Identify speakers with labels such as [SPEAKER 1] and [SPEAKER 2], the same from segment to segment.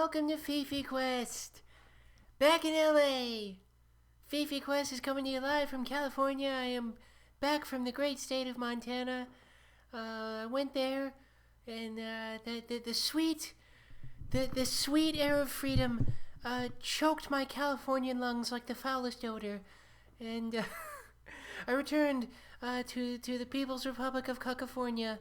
[SPEAKER 1] welcome to Fifi Quest. Back in LA. Fifi Quest is coming to you live from California. I am back from the great state of Montana. I went there, and the sweet air of freedom choked my Californian lungs like the foulest odor. And I returned to the People's Republic of California,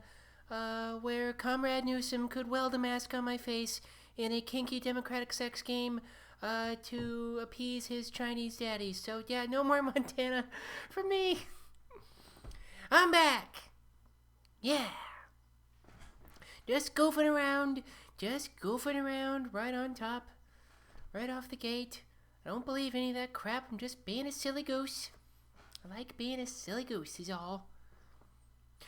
[SPEAKER 1] where Comrade Newsom could weld a mask on my face in a kinky democratic sex game to appease his Chinese daddies. So yeah, no more Montana for me. I'm back. Yeah. Just goofing around right on top, right off the gate. I don't believe any of that crap. I'm just being a silly goose. I like being a silly goose is all.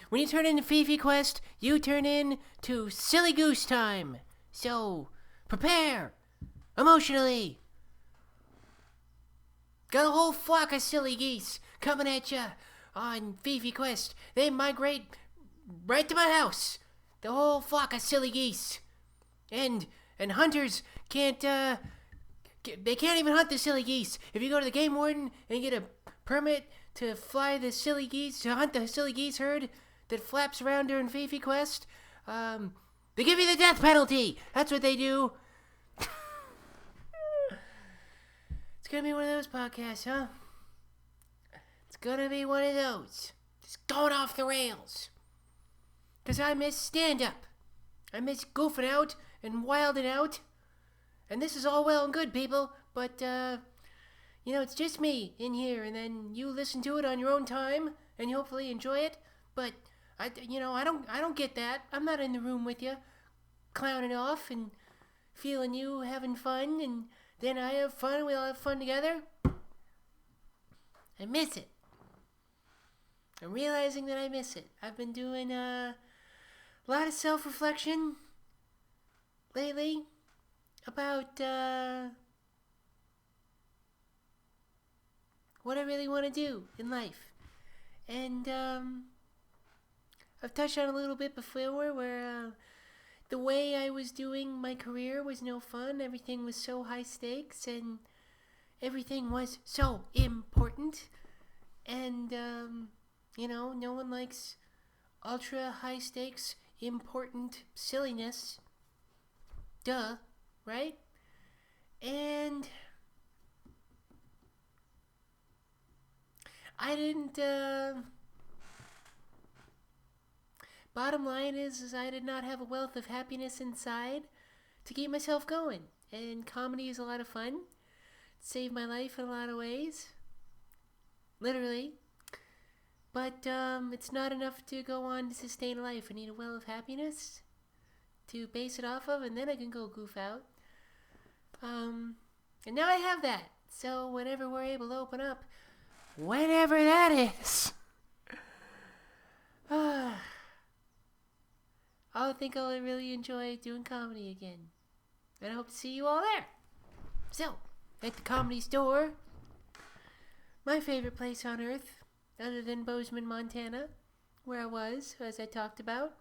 [SPEAKER 1] When you turn into Fifi Quest, you turn in to silly goose time. So, prepare emotionally. Got a whole flock of silly geese coming at ya on Fifi Quest. They migrate right to my house. The whole flock of silly geese. And hunters can't, they can't even hunt the silly geese. If you go to the game warden and get a permit to fly the silly geese, to hunt the silly geese herd that flaps around during Fifi Quest, they give you the death penalty. That's what they do. It's gonna be one of those podcasts, huh? It's gonna be one of those. Just going off the rails. Because I miss stand-up. I miss goofing out and wilding out. And this is all well and good, people. But, it's just me in here. And then you listen to it on your own time. And you hopefully enjoy it. But, I don't get that. I'm not in the room with you. Clowning off and feeling you having fun. And then I have fun. We all have fun together. I miss it. I'm realizing that I miss it. I've been doing a lot of self-reflection lately about what I really want to do in life. And I've touched on a little bit before where the way I was doing my career was no fun. Everything was so high stakes and everything was so important. And, no one likes ultra high stakes, important silliness. Duh, right? And I didn't, bottom line is I did not have a wealth of happiness inside to keep myself going. And comedy is a lot of fun. It saved my life in a lot of ways. Literally. But it's not enough to go on to sustain life. I need a well of happiness to base it off of, and then I can go goof out. And now I have that. So whenever we're able to open up, whenever that is, I think I'll really enjoy doing comedy again. And I hope to see you all there. So, at the Comedy Store, my favorite place on earth, other than Bozeman, Montana, where I was, as I talked about.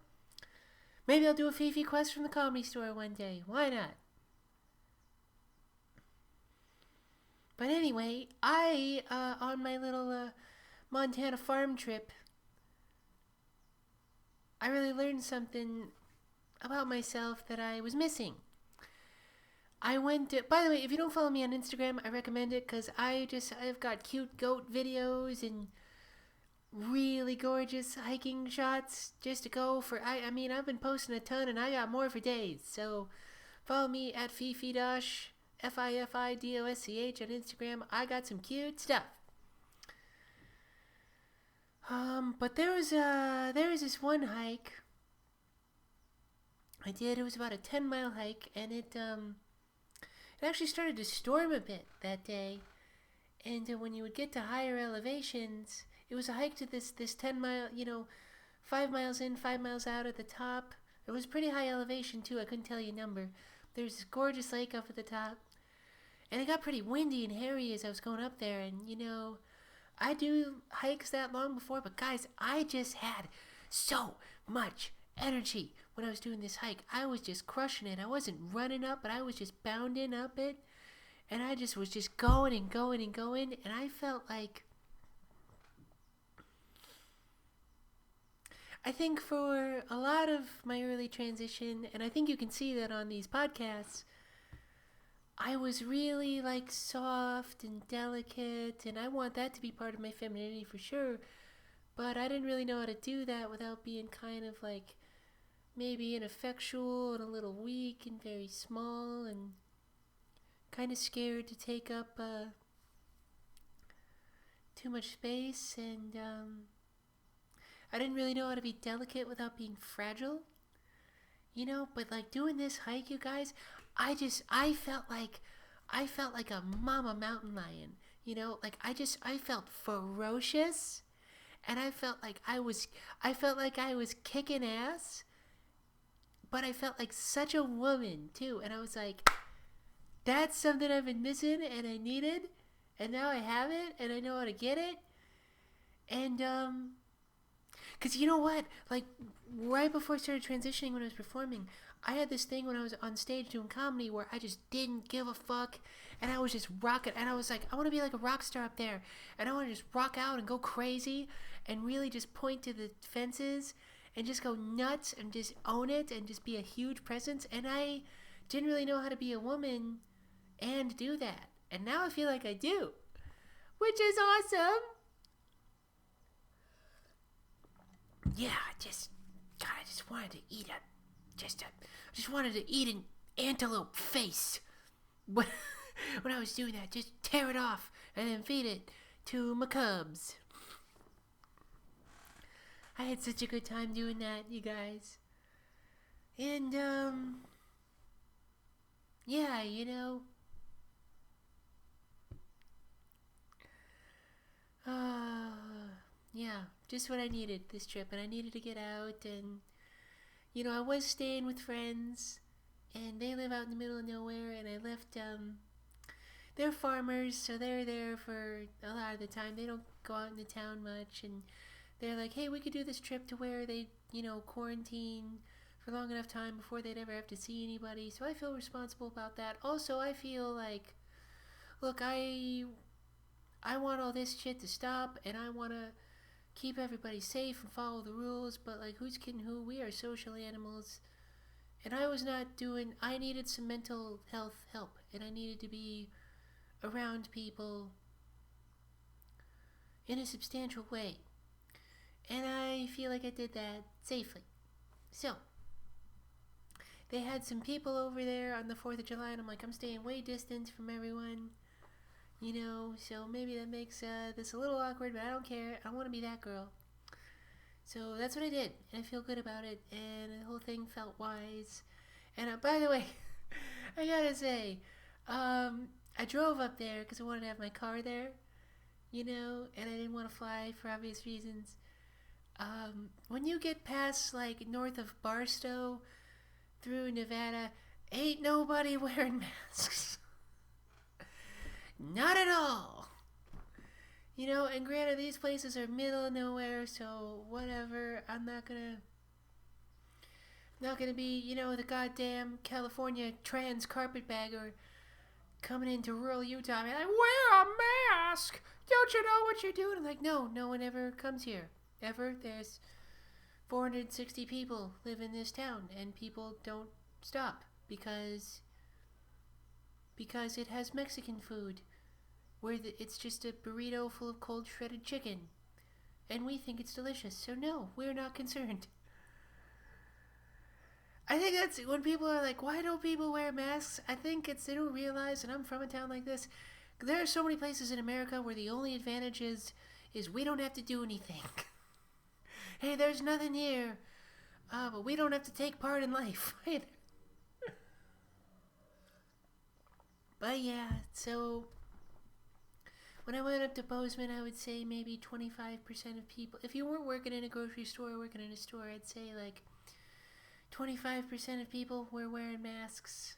[SPEAKER 1] Maybe I'll do a Fifi Quest from the Comedy Store one day. Why not? But anyway, I, on my little Montana farm trip, I really learned something about myself that I was missing. I went to, by the way, if you don't follow me on Instagram, I recommend it because I've got cute goat videos and really gorgeous hiking shots just to go for, I've been posting a ton and I got more for days. So follow me at Fifi Dosch, FIFIDOSCH on Instagram. I got some cute stuff. But there was this one hike I did. It was about a 10-mile hike, and it actually started to storm a bit that day. And when you would get to higher elevations, it was a hike to this 10-mile, 5 miles in, 5 miles out at the top. It was pretty high elevation too. I couldn't tell you a number. There's this gorgeous lake up at the top, and it got pretty windy and hairy as I was going up there. And I do hikes that long before, but guys, I just had so much energy when I was doing this hike, I was just crushing it. I wasn't running up, but I was just bounding up it. And I just was just going and going and going. And I felt like, I think for a lot of my early transition, and I think you can see that on these podcasts, I was really like soft and delicate, and I want that to be part of my femininity for sure. But I didn't really know how to do that without being kind of like maybe ineffectual and a little weak and very small and kind of scared to take up too much space. And I didn't really know how to be delicate without being fragile, but like doing this hike, you guys, I felt like a mama mountain lion, like I felt ferocious, and I felt like I was kicking ass, but I felt like such a woman too. And I was like, that's something I've been missing and I needed, and now I have it and I know how to get it. And because you know what, like right before I started transitioning, when I was performing, I had this thing when I was on stage doing comedy where I just didn't give a fuck, and I was just rocking, and I was like, I want to be like a rock star up there, and I want to just rock out and go crazy and really just point to the fences and just go nuts and just own it and just be a huge presence. And I didn't really know how to be a woman and do that, and now I feel like I do, which is awesome. Yeah, I just wanted to eat I just wanted to eat an antelope face. When I was doing that, just tear it off and then feed it to my cubs. I had such a good time doing that, you guys. And, yeah, yeah, just what I needed this trip, and I needed to get out. And I was staying with friends, and they live out in the middle of nowhere, and I left, they're farmers, so they're there for a lot of the time. They don't go out into town much, and they're like, hey, we could do this trip to where they, quarantine for long enough time before they'd ever have to see anybody. So I feel responsible about that. Also, I feel like, look, I want all this shit to stop, and I want to keep everybody safe and follow the rules, but like, who's kidding who? We are social animals. And I needed some mental health help, and I needed to be around people in a substantial way. And I feel like I did that safely. So, they had some people over there on the 4th of July, and I'm like, I'm staying way distant from everyone, so maybe that makes this a little awkward, but I don't care. I want to be that girl. So that's what I did, and I feel good about it, and the whole thing felt wise. And by the way, I gotta say, I drove up there because I wanted to have my car there, and I didn't want to fly for obvious reasons. When you get past, like, north of Barstow through Nevada, ain't nobody wearing masks. Not at all. And granted, these places are middle of nowhere, so whatever. I'm not gonna be, the goddamn California trans carpetbagger coming into rural Utah. I'm like, wear a mask! Don't you know what you're doing? I'm like, no one ever comes here. Ever. There's 460 people live in this town, and people don't stop because it has Mexican food, where it's just a burrito full of cold shredded chicken, and we think it's delicious. So no, we're not concerned. I think that's when people are like, why don't people wear masks? I think they don't realize, and I'm from a town like this, there are so many places in America where the only advantage is we don't have to do anything. Hey, there's nothing here, but we don't have to take part in life either. But yeah, so when I went up to Bozeman, I would say maybe 25% of people, if you weren't working in a grocery store or working in a store, I'd say like 25% of people were wearing masks.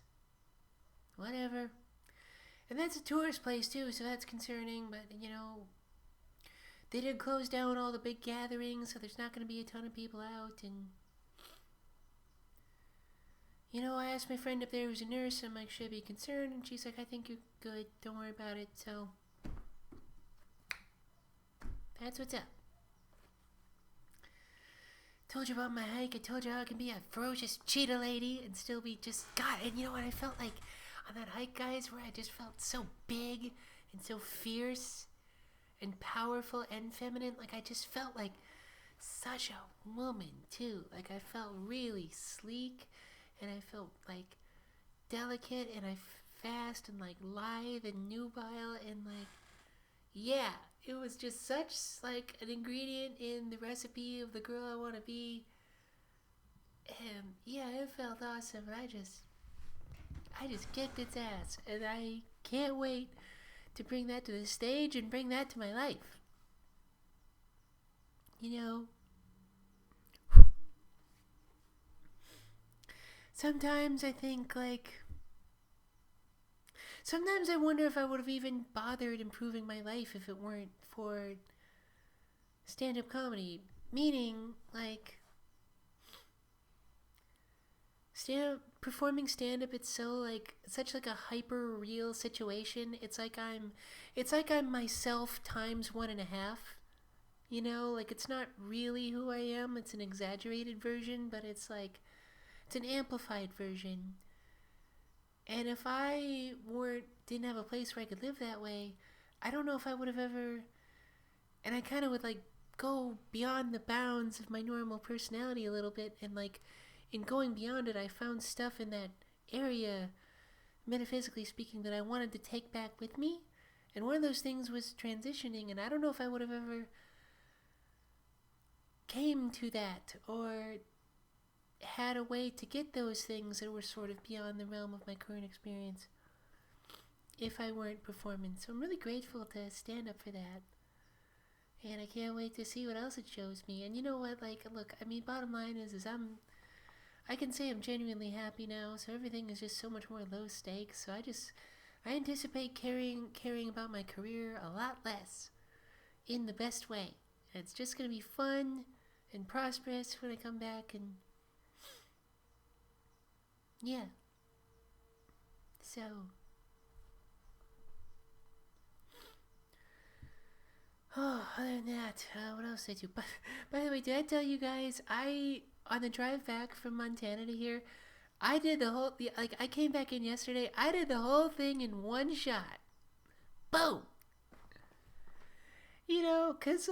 [SPEAKER 1] Whatever. And that's a tourist place too, so that's concerning, but they did close down all the big gatherings, so there's not going to be a ton of people out, and I asked my friend up there who's a nurse, I'm like, should I be concerned? And she's like, I think you're good. Don't worry about it. So, that's what's up. Told you about my hike. I told you how I can be a ferocious cheetah lady and still be just, God, and you know what? I felt like on that hike, guys, where I just felt so big and so fierce and powerful and feminine. Like, I just felt like such a woman, too. Like, I felt really sleek. And I felt like delicate and fast and like lithe and nubile and like, yeah, it was just such like an ingredient in the recipe of the girl I want to be. And yeah, it felt awesome. And I just kicked its ass, and I can't wait to bring that to the stage and bring that to my life. Sometimes I think, sometimes I wonder if I would have even bothered improving my life if it weren't for stand-up comedy. Meaning, performing stand-up, it's so, such a hyper-real situation. It's like I'm myself times 1.5. It's not really who I am. It's an exaggerated version, but it's an amplified version. And if I didn't have a place where I could live that way, I don't know if I would have ever. And I kind of would go beyond the bounds of my normal personality a little bit, and in going beyond it, I found stuff in that area, metaphysically speaking, that I wanted to take back with me. And one of those things was transitioning, and I don't know if I would have ever came to that or had a way to get those things that were sort of beyond the realm of my current experience if I weren't performing. So I'm really grateful to stand up for that. And I can't wait to see what else it shows me. And you know what? Look, bottom line is I can say I'm genuinely happy now. So everything is just so much more low stakes. So I anticipate caring about my career a lot less in the best way. And it's just going to be fun and prosperous when I come back, and yeah. So, other than that, what else did I do? By the way, did I tell you guys, on the drive back from Montana to here, I did I came back in yesterday, I did the whole thing in one shot. Boom! Because,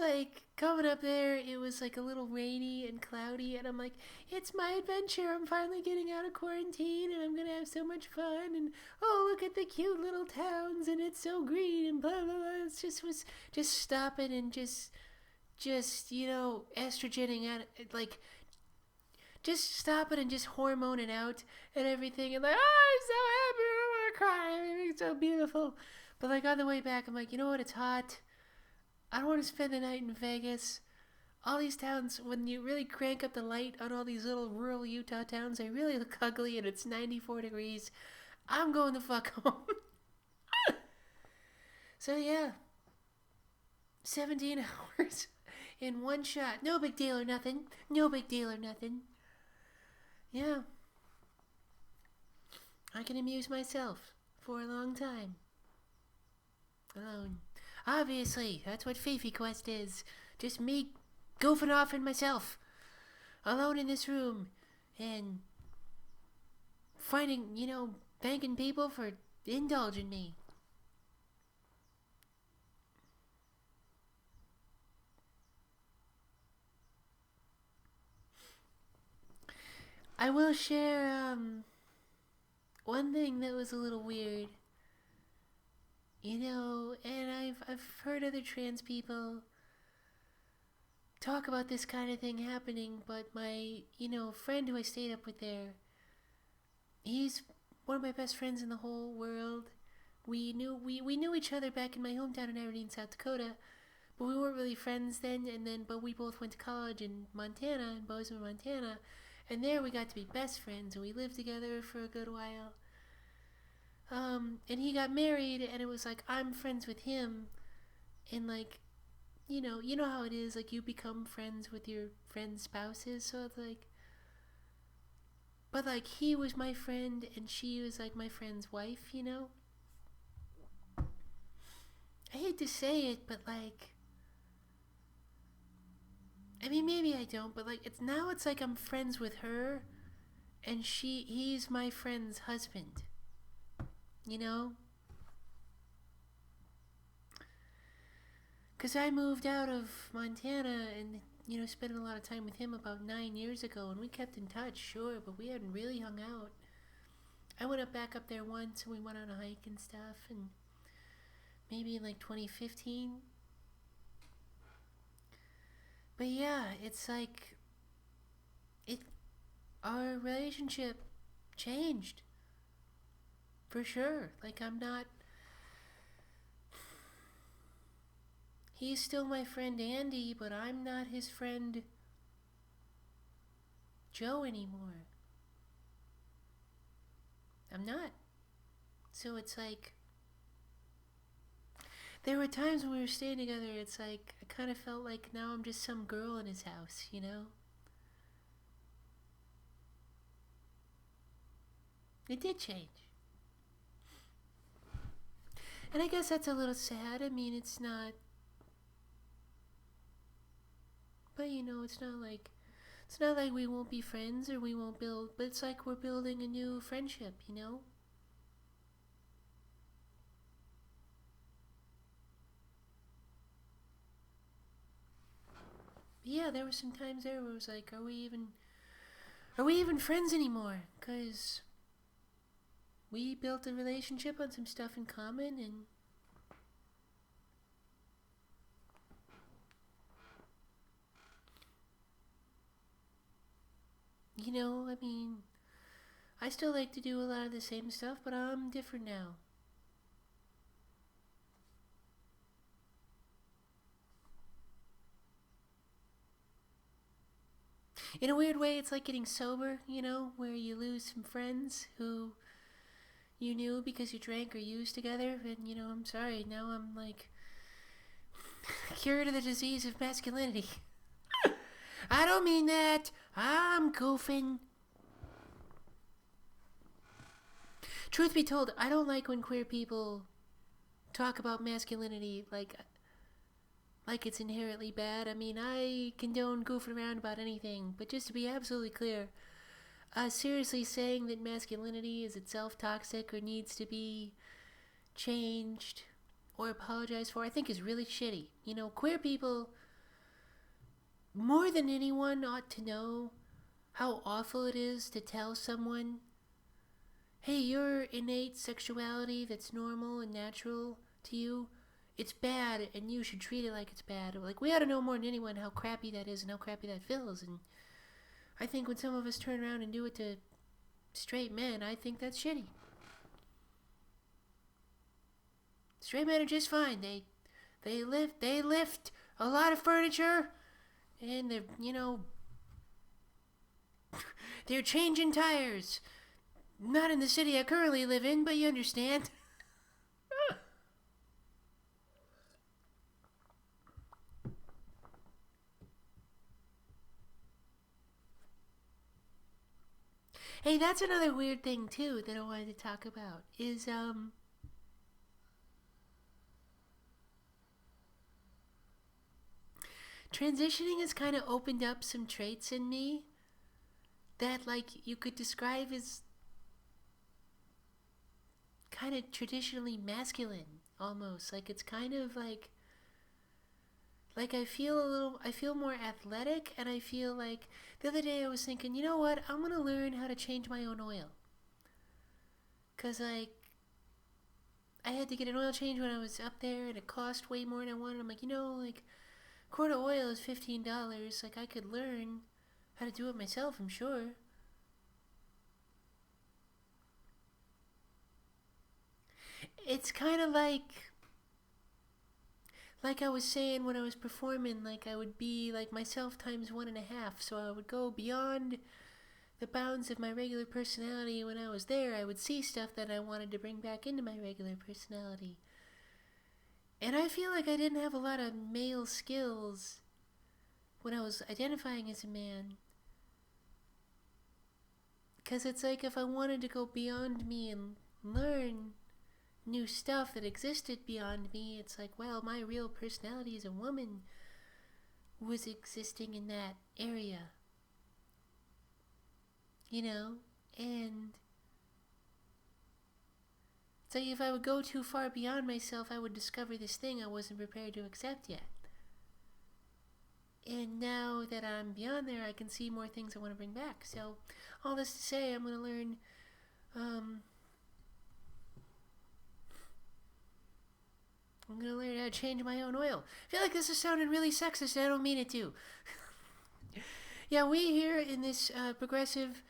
[SPEAKER 1] coming up there, it was, a little rainy and cloudy, and I'm like, it's my adventure, I'm finally getting out of quarantine, and I'm gonna have so much fun, and, oh, look at the cute little towns, and it's so green, and blah, blah, blah. It was just stopping and just, estrogening out, just stopping and just hormoning out and everything, and oh, I'm so happy, I want to cry, everything's so beautiful. But, on the way back, I'm like, you know what, it's hot. I don't want to spend the night in Vegas. All these towns, when you really crank up the light on all these little rural Utah towns, they really look ugly, and it's 94 degrees. I'm going the fuck home. So yeah, 17 hours in one shot. No big deal or nothing. Yeah. I can amuse myself for a long time. Alone. Obviously, that's what Fifi Quest is. Just me goofing off in myself. Alone in this room. And finding, thanking people for indulging me. I will share, one thing that was a little weird. And I've heard other trans people talk about this kind of thing happening, but my, friend who I stayed up with there, he's one of my best friends in the whole world. We knew each other back in my hometown in Aberdeen, South Dakota, but we weren't really friends then, but we both went to college in Montana, in Bozeman, Montana, and there we got to be best friends, and we lived together for a good while. And he got married, and it was I'm friends with him, and you know how it is, you become friends with your friends' spouses, so it's But, like, he was my friend and she was, like, my friend's wife, you know? I hate to say it, but, like, I mean, maybe I don't, but, like, it's like I'm friends with her and he's my friend's husband, you know? Because I moved out of Montana and, you know, spent a lot of time with him about 9 years ago, and we kept in touch, sure, but we hadn't really hung out. I went back up there once, and we went on a hike and stuff, and maybe in, like, 2015. But yeah, it's like, our relationship changed. For sure. Like, he's still my friend Andy, but I'm not his friend Joe anymore. I'm not. So it's like, there were times when we were staying together, it's like, I kind of felt like now I'm just some girl in his house, you know? It did change. And I guess that's a little sad. I mean, it's not, but you know, it's not like we won't be friends or we won't build, but it's like we're building a new friendship, you know? But yeah, there were some times there where it was like, are we even friends anymore? Because we built a relationship on some stuff in common, and you know, I mean, I still like to do a lot of the same stuff, but I'm different now. In a weird way, it's like getting sober, you know, where you lose some friends who you knew because you drank or used together, and you know, I'm sorry, now I'm like cured of the disease of masculinity. I don't mean that. I'm goofing. Truth be told, I don't like when queer people talk about masculinity like it's inherently bad. I mean, I condone goofing around about anything, but just to be absolutely clear, seriously saying that masculinity is itself toxic or needs to be changed or apologized for, I think is really shitty. You know, queer people, more than anyone, ought to know how awful it is to tell someone, hey, your innate sexuality that's normal and natural to you, it's bad and you should treat it like it's bad. Like, we ought to know more than anyone how crappy that is and how crappy that feels. And I think when some of us turn around and do it to straight men, I think that's shitty. Straight men are just fine. They lift a lot of furniture, and they're, you know, they're changing tires. Not in the city I currently live in, but you understand. Hey, that's another weird thing too that I wanted to talk about is transitioning has kind of opened up some traits in me that, like, you could describe as kind of traditionally masculine almost. Like, it's kind of like I feel more athletic, and I feel like the other day I was thinking, you know what, I'm gonna learn how to change my own oil. Cause like, I had to get an oil change when I was up there and it cost way more than I wanted. I'm like, you know, like, a quart of oil is $15. Like, I could learn how to do it myself, I'm sure. It's kind of like I was saying when I was performing, like I would be like myself times 1.5. So I would go beyond the bounds of my regular personality. When I was there, I would see stuff that I wanted to bring back into my regular personality. And I feel like I didn't have a lot of male skills when I was identifying as a man. Because it's like if I wanted to go beyond me and learn new stuff that existed beyond me, it's like, well, my real personality as a woman was existing in that area. You know? And so if I would go too far beyond myself, I would discover this thing I wasn't prepared to accept yet. And now that I'm beyond there, I can see more things I want to bring back. So, all this to say, I'm going to learn, how to change my own oil. I feel like this is sounding really sexist, and I don't mean it to. Yeah, we here in this progressive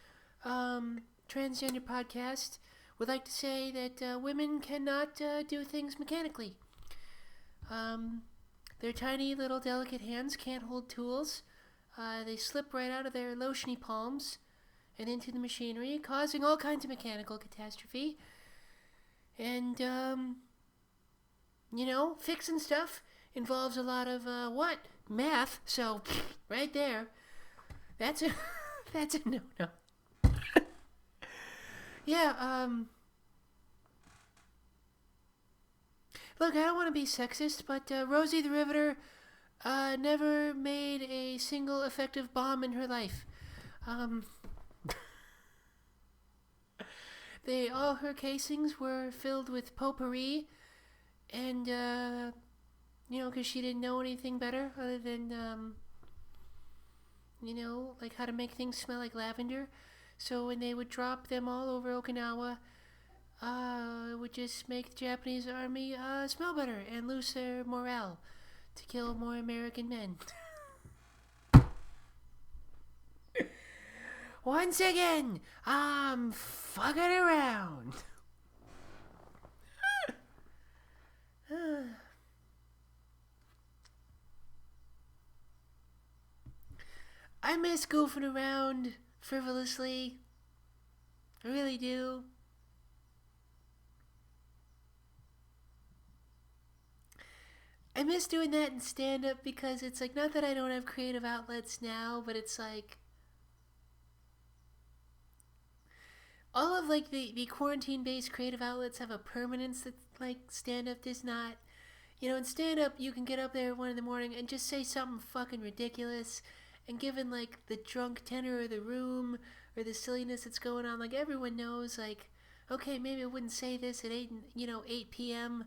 [SPEAKER 1] transgender podcast would like to say that women cannot do things mechanically. Their tiny little delicate hands can't hold tools. They slip right out of their lotiony palms and into the machinery, causing all kinds of mechanical catastrophe. And, fixing stuff involves a lot of, math. So, right there. That's a no-no. Yeah, look, I don't want to be sexist, but Rosie the Riveter never made a single effective bomb in her life. All her casings were filled with potpourri, and, because she didn't know anything better other than, like how to make things smell like lavender. So when they would drop them all over Okinawa, it would just make the Japanese army smell better and lose their morale to kill more American men. Once again, I'm fucking around. I miss goofing around frivolously. I really do. I miss doing that in stand-up because it's like, not that I don't have creative outlets now, but it's like all of like the quarantine-based creative outlets have a permanence that like stand-up does not. In stand-up you can get up there at 1 a.m. and just say something fucking ridiculous, and given like the drunk tenor of the room or the silliness that's going on, like everyone knows, like, okay, maybe I wouldn't say this at 8 p.m.,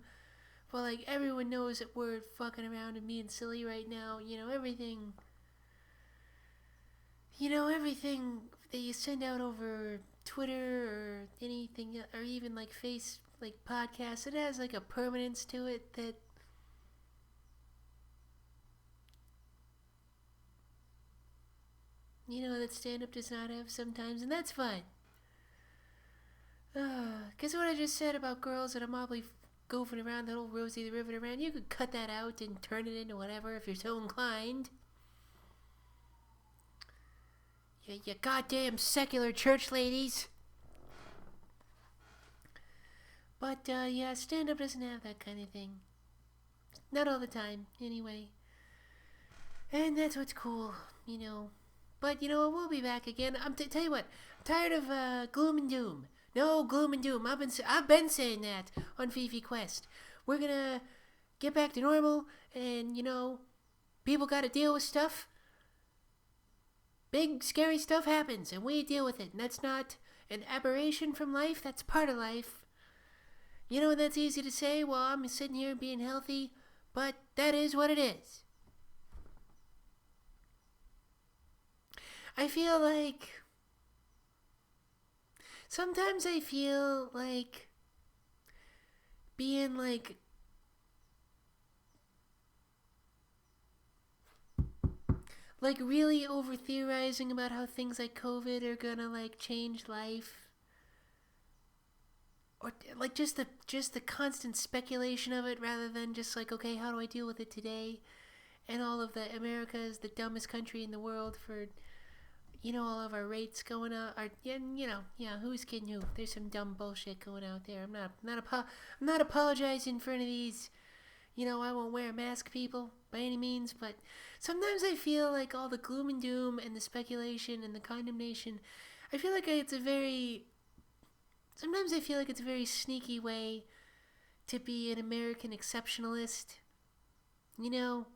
[SPEAKER 1] but like everyone knows that we're fucking around and being silly right now. Everything that you send out over Twitter or anything, or even like podcasts, it has like a permanence to it that that stand-up does not have sometimes, and that's fine. Because what I just said about girls that are probably goofing around, that old Rosie the Riveter around, you could cut that out and turn it into whatever if you're so inclined. You goddamn secular church ladies. But, stand-up doesn't have that kind of thing. Not all the time, anyway. And that's what's cool, But, we'll be back again. Tell you what, I'm tired of gloom and doom. No gloom and doom. I've been saying that on Fifi Quest. We're gonna get back to normal, and people got to deal with stuff. Big scary stuff happens, and we deal with it. And that's not an aberration from life. That's part of life. And that's easy to say while I'm sitting here being healthy, but that is what it is. Sometimes I feel like being like really over theorizing about how things like COVID are gonna like change life, or like just the constant speculation of it, rather than just like, okay, how do I deal with it today? And all of the America is the dumbest country in the world for all of our rates going up. Who's kidding who? There's some dumb bullshit going out there. I'm not apologizing for any of these. I won't wear a mask, people, by any means. But sometimes I feel like all the gloom and doom and the speculation and the condemnation, I feel like it's a very, sometimes I feel like it's a very sneaky way to be an American exceptionalist. You know,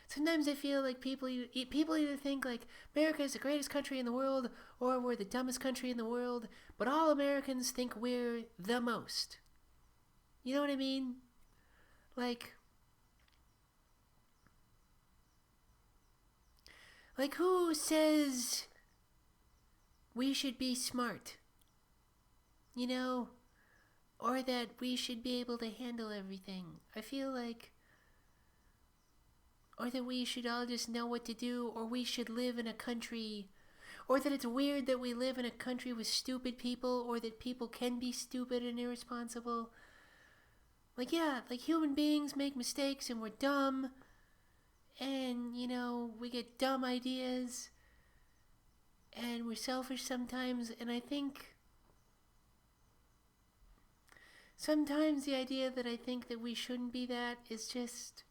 [SPEAKER 1] sometimes I feel like people either think like America is the greatest country in the world or we're the dumbest country in the world, but all Americans think we're the most. You know what I mean? Like who says we should be smart? You know, or that we should be able to handle everything. I feel like, or that we should all just know what to do, or we should live in a country, or that it's weird that we live in a country with stupid people, or that people can be stupid and irresponsible. Like, yeah, like human beings make mistakes and we're dumb, and, you know, we get dumb ideas, and we're selfish sometimes, and I think sometimes the idea that I think that we shouldn't be that is just,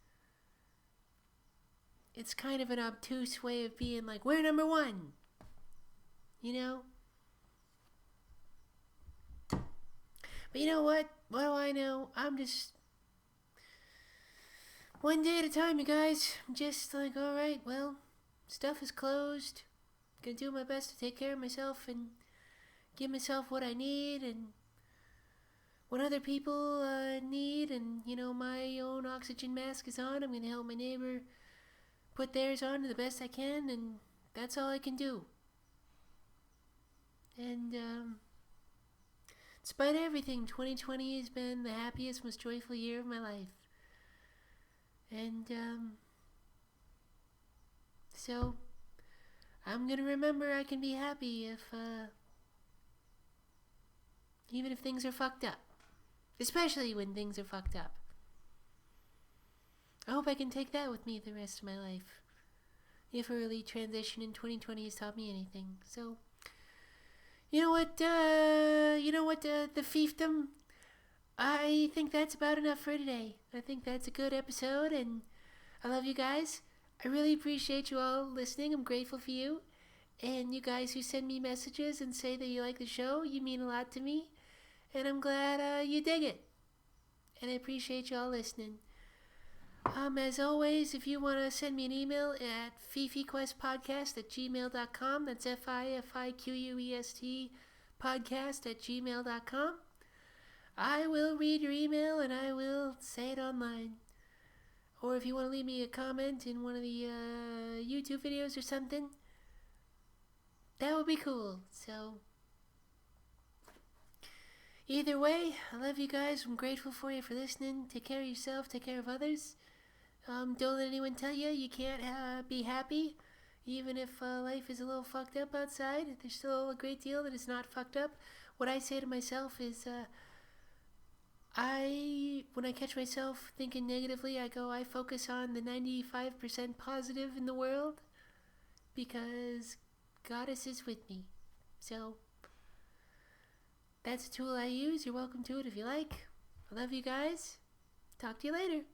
[SPEAKER 1] it's kind of an obtuse way of being like, we're number one, you know? But you know what? What do I know? I'm just one day at a time, you guys. I'm just like, alright, well, stuff is closed. Gonna do my best to take care of myself and give myself what I need and what other people need. And, you know, my own oxygen mask is on. I'm gonna help my neighbor put theirs on the best I can, and that's all I can do. And, despite everything, 2020 has been the happiest, most joyful year of my life. And, so, I'm gonna remember I can be happy if, even if things are fucked up. Especially when things are fucked up. I hope I can take that with me the rest of my life. If early transition in 2020 has taught me anything. So, you know what, the fiefdom? I think that's about enough for today. I think that's a good episode, and I love you guys. I really appreciate you all listening. I'm grateful for you. And you guys who send me messages and say that you like the show, you mean a lot to me. And I'm glad you dig it. And I appreciate you all listening. As always, if you want to send me an email at fifiquestpodcast@gmail.com, that's FIFIQUEST podcast@gmail.com. I will read your email and I will say it online. Or if you want to leave me a comment in one of the YouTube videos or something, that would be cool. So, either way, I love you guys. I'm grateful for you for listening. Take care of yourself. Take care of others. Don't let anyone tell you you can't be happy. Even if life is a little fucked up outside, there's still a great deal that is not fucked up. What I say to myself is, when I catch myself thinking negatively, I focus on the 95% positive in the world because Goddess is with me. So, that's a tool I use. You're welcome to it if you like. I love you guys. Talk to you later.